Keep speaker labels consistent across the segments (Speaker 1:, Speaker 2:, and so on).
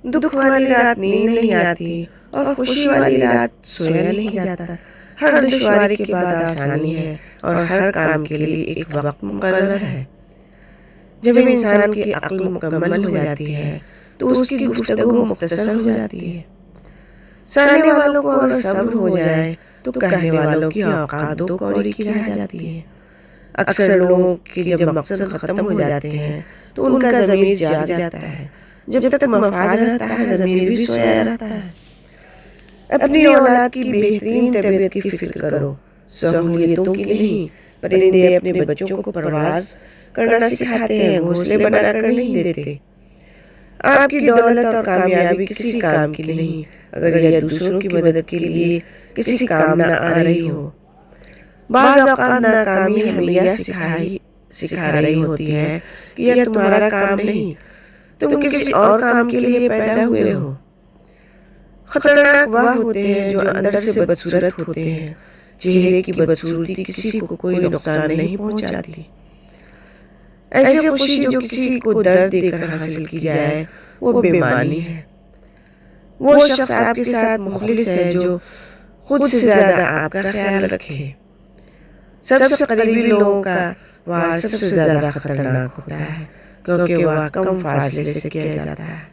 Speaker 1: دکھ والی رات نیند نہیں آتی اور خوشی والی رات سویا نہیں جاتا۔ ہر دشواری کے بعد آسانی ہے اور ہر کام کے لیے ایک وقت مقرر ہے۔ جب انسان کی عقل مکمل ہو جاتی ہے تو اس کی گفتگو مختصر ہو جاتی ہے۔ سننے والوں کو اگر صبر ہو جائے تو کہنے والوں کی اوقات دو کوڑی کی رہ جاتی ہے۔ اکثر لوگوں کے جب مقصد ختم ہو جاتے ہیں تو ان کا ضمیر جاگ جاتا ہے۔ جب تک مفاد رہتا ہے ضمیر بھی سویا رہتا ہے۔ اپنی اولاد کی بہترین تربیت کی فکر کرو، سہولیتوں کی نہیں۔ پرندے اپنے بچوں کو پرواز کرنا سکھاتے ہیں، گھونسلے بنا کر نہیں دیتے۔ آپ کی دولت اور کامیابی کسی کام کی نہیں اگر یہ دوسروں کی مدد کے لیے کسی کام نہ آ رہی ہو۔ بعض اوقات ناکامی ہمیں یہ سکھا رہی ہوتی ہے کہ یہ تمہارا کام نہیں، تم کسی اور کام کے لیے پیدا ہوئے ہو۔ خطرناک وہ ہوتے ہیں جو اندر سے بدصورت ہوتے ہیں۔ چہرے کی بدصورتی کسی کو کوئی نقصان نہیں پہنچاتی۔ ایسی خوشی جو کسی کو درد دے کر حاصل کی جائے وہ بے معنی ہے۔ وہ شخص آپ کے ساتھ مخلص ہے جو خود سے زیادہ آپ کا خیال رکھے۔ سب سے قریبی لوگوں کا وار سب سے زیادہ خطرناک ہوتا ہے کیونکہ وہ کم فاصلے سے کیا جاتا ہے۔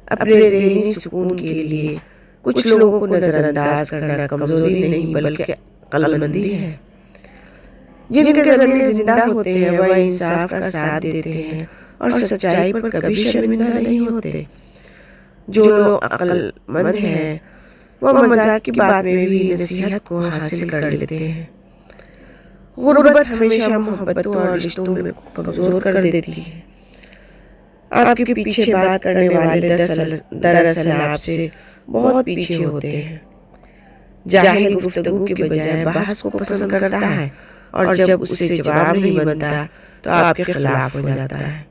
Speaker 1: اپنے ذہنی سکون کے لیے کچھ لوگوں کو نظر انداز کرنا کمزوری نہیں بلکہ عقل مندی ہے۔ جن کے ضمیر زندہ ہوتے ہیں وہ انصاف کا ساتھ دیتے ہیں اور سچائی پر کبھی شرمندہ نہیں ہوتے۔ جو لوگ عقل مند ہیں وہ مذاق کی بات میں بھی نصیحت کو حاصل کر لیتے ہیں۔ غربت ہمیشہ محبتوں اور رشتوں میں کمزور کر دیتی ہے۔ آپ کے پیچھے بات کرنے والے دراصل آپ سے بہت پیچھے ہوتے ہیں۔ جاہل گفتگو کے بجائے بحث کو پسند کرتا ہے اور جب اس سے جواب نہیں بنتا تو آپ کے خلاف ہو جاتا ہے۔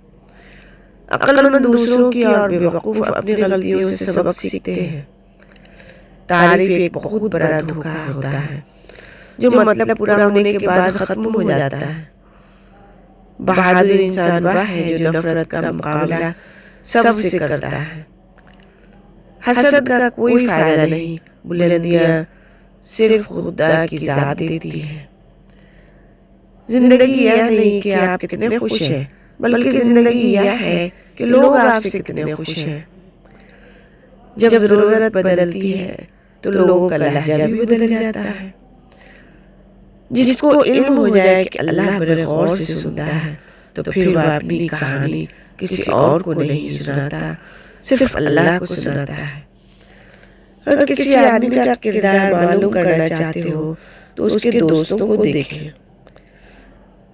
Speaker 1: عقل مند دوسروں کی اور بیوقوف اپنی غلطیوں سے سبق سیکھتے ہیں۔ تعریف ایک بہت بڑا دھوکہ ہوتا ہے جو مطلب پورا ہونے کے بعد ختم ہو جاتا ہے۔ بہادر انسان وہ ہے جو نفرت کا مقابلہ سب سے کرتا ہے۔ حسد کا کوئی فائدہ نہیں، بلندیاں صرف خدا کی ذات دیتی ہے۔ زندگی یہ نہیں کہ آپ کتنے خوش ہیں بلکہ زندگی یہ ہے کہ لوگ آپ سے کتنے خوش ہیں۔ جب ضرورت بدلتی ہے تو لوگوں کا لہجہ بھی بدل جاتا ہے۔ جس کو علم ہو جائے کہ اللہ بڑے غور سے سنتا ہے تو پھر وہ اپنی کہانی کسی اور کو نہیں سناتا، صرف اللہ کو سناتا ہے۔ اگر کسی آدمی کا کردار معلوم کرنا چاہتے ہو تو اس کے دوستوں کو دیکھیں۔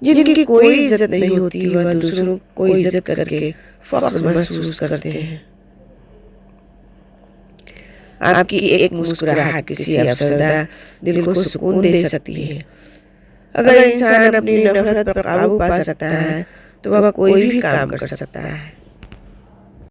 Speaker 1: جن کی کوئی عزت نہیں ہوتی وہ دوسروں کو عزت کر کے فخر محسوس کرتے ہیں۔ آپ کی ایک مسکراہٹ کسی افسردہ دل کو سکون دے سکتی ہے۔ اگر انسان اپنی نفرت پر قابو پا سکتا ہے تو وہ کوئی بھی کام کر سکتا ہے۔